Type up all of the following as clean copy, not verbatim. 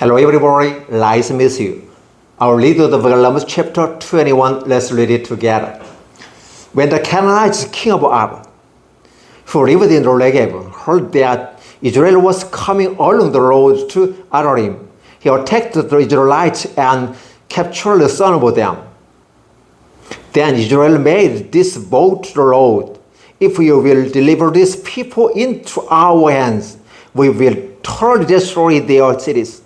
Hello everybody, nice to meet you. Our read of the Volume chapter 21, let's read it together. When the Canaanite king of Ar, who lived in the Negev, heard that Israel was coming along the road to Ararim, he attacked the Israelites and captured the son of them. Then Israel made this vow to the Lord: if you will deliver these people into our hands, we will totally destroy their cities.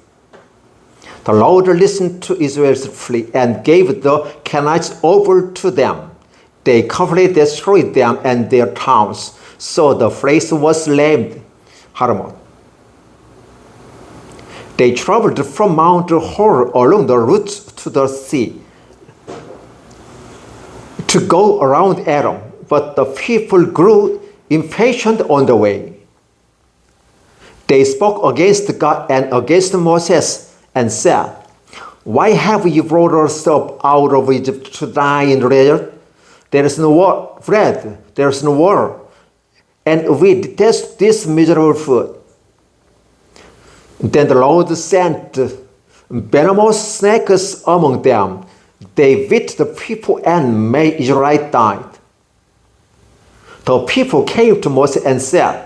The Lord listened to Israel's plea and gave the Canaanites over to them. They completely destroyed them and their towns, so the place was named Haramoth. They traveled from Mount Hor along the route to the sea to go around Edom, but the people grew impatient on the way. They spoke against God and against Moses and said, "Why have you brought us up out of Egypt to die in the desert? There is no bread, there is no water, and we detest this miserable food." Then the Lord sent venomous snakes among them. They bit the people and made Israel die. The people came to Moses and said,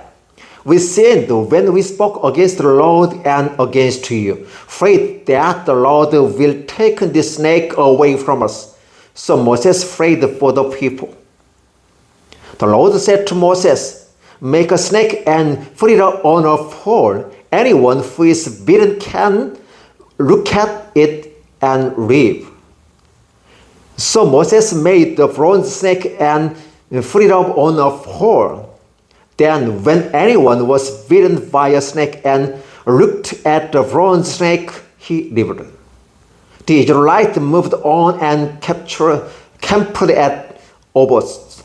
"We sinned when we spoke against the Lord and against you, afraid that the Lord will take this snake away from us." So Moses prayed for the people. The Lord said to Moses, "Make a snake and put it on a pole. Anyone who is bitten can look at it and live." So Moses made the bronze snake and put it up on a pole. Then when anyone was bitten by a snake and looked at the bronze snake, he lived. The Israelites moved on and camped at Oboth.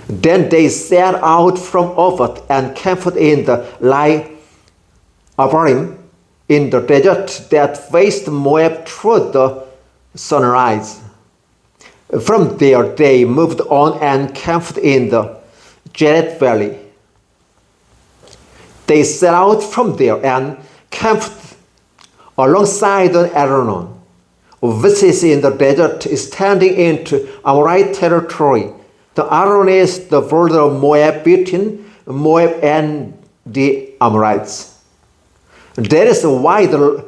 Then they set out from Oboth and camped in the Abarim in the desert that faced Moab toward the sunrise. From there they moved on and camped in the Jared Valley. They set out from there and camped alongside the Arnon, which is in the desert, standing into Amorite territory. The Arnon is the border of Moab between Moab and the Amorites. That is why the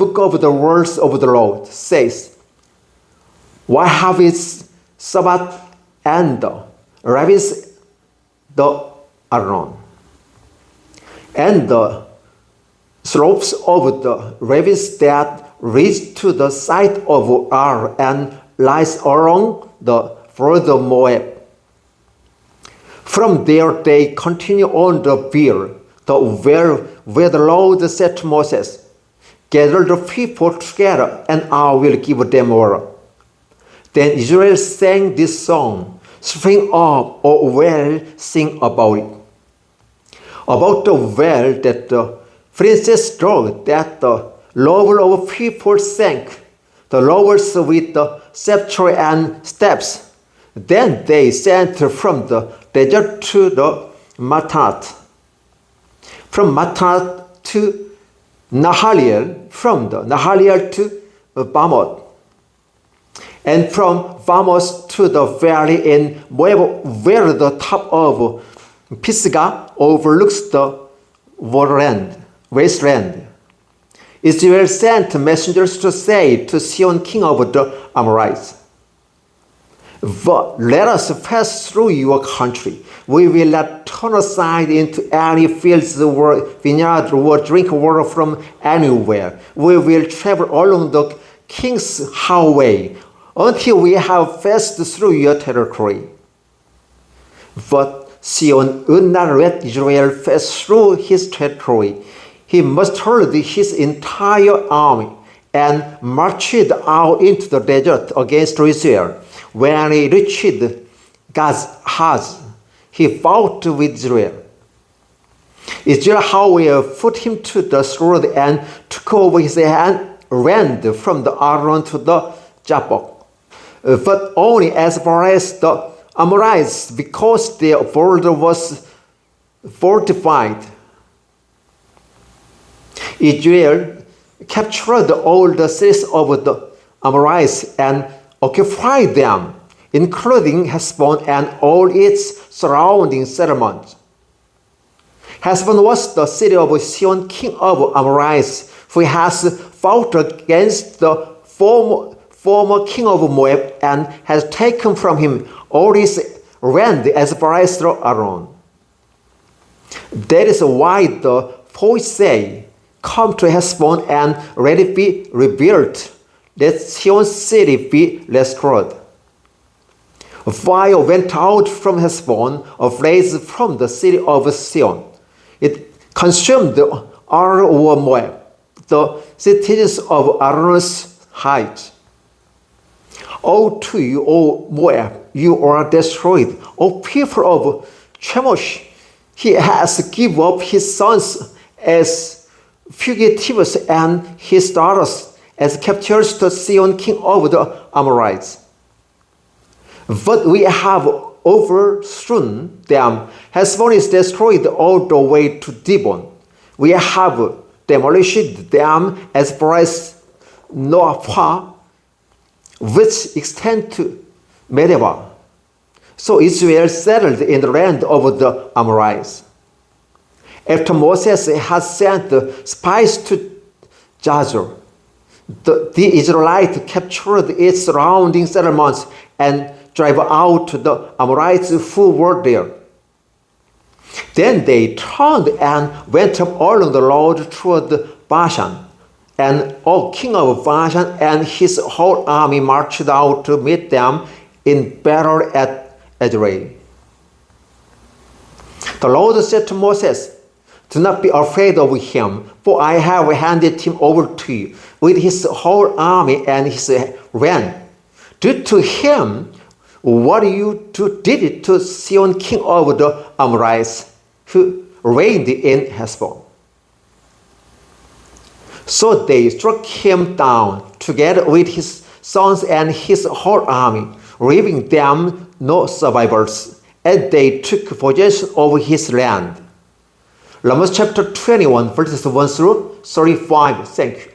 book of the words of the Lord says, "Why have its Sabbath and the rabbis the Arnon, and the slopes of the rabbis that reach to the side of Ar and lies along the border of Moab." From there they continue on the Beer, where the Lord said to Moses, "Gather the people together, and I will give them water." Then Israel sang this song: "Spring up, O well, sing about it. About the well that the princes dug, that the lover of people sank, the lovers with the scepter and steps." Then they sent from the desert to the Matat, from Matat to Nahaliel, from the Nahaliel to Bamoth, and from Bamoth to the valley in Moab, where the top of Pisgah overlooks the wasteland. Israel sent messengers to say to Sihon, king of the Amorites, "But let us pass through your country. We will not turn aside into any fields or vineyard or drink water from anywhere. We will travel along the king's highway until we have passed through your territory." But Sihon would not let Israel pass through his territory. He mustered his entire army and marched out into the desert against Israel. When he reached Gazhaz, he fought with Israel. Israel, however, put him to the sword and took over his land from the Arnon to the Jabbok, but only as far as the Amorites, because their border was fortified. Israel captured all the cities of the Amorites and occupied them, including Heshbon and all its surrounding settlements. Heshbon was the city of Sihon, king of Amorites, who has fought against the former king of Moab and has taken from him all his land as far as the Arnon. That is why the poets say, "Come to Heshbon and let it be rebuilt. Let Sihon's city be restored." A fire went out from Heshbon, a blaze from the city of Sihon. It consumed all over Moab, the cities of Arnon's height. Woe to you, O Moab, you are destroyed. O people of Chemosh, he has given up his sons as fugitives and his daughters as captives to Sihon, king of the Amorites. But we have overthrown them. Heshbon is destroyed all the way to Dibon. We have demolished them as far as Nophah, which extend to Medeba. So Israel settled in the land of the Amorites. After Moses had sent the spies to Jazer, the Israelites captured its surrounding settlements and drive out the Amorites who were there. Then they turned and went up along the road toward Bashan. And Og, king of Bashan, and his whole army marched out to meet them in battle at Edrei. The Lord said to Moses, "Do not be afraid of him, for I have handed him over to you with his whole army and his men. Do to him what you did to Sihon, king of the Amorites, who reigned in Heshbon." So they struck him down together with his sons and his whole army, leaving them no survivors, and they took possession of his land. Romans chapter 21, verses 1 through 35. Thank you.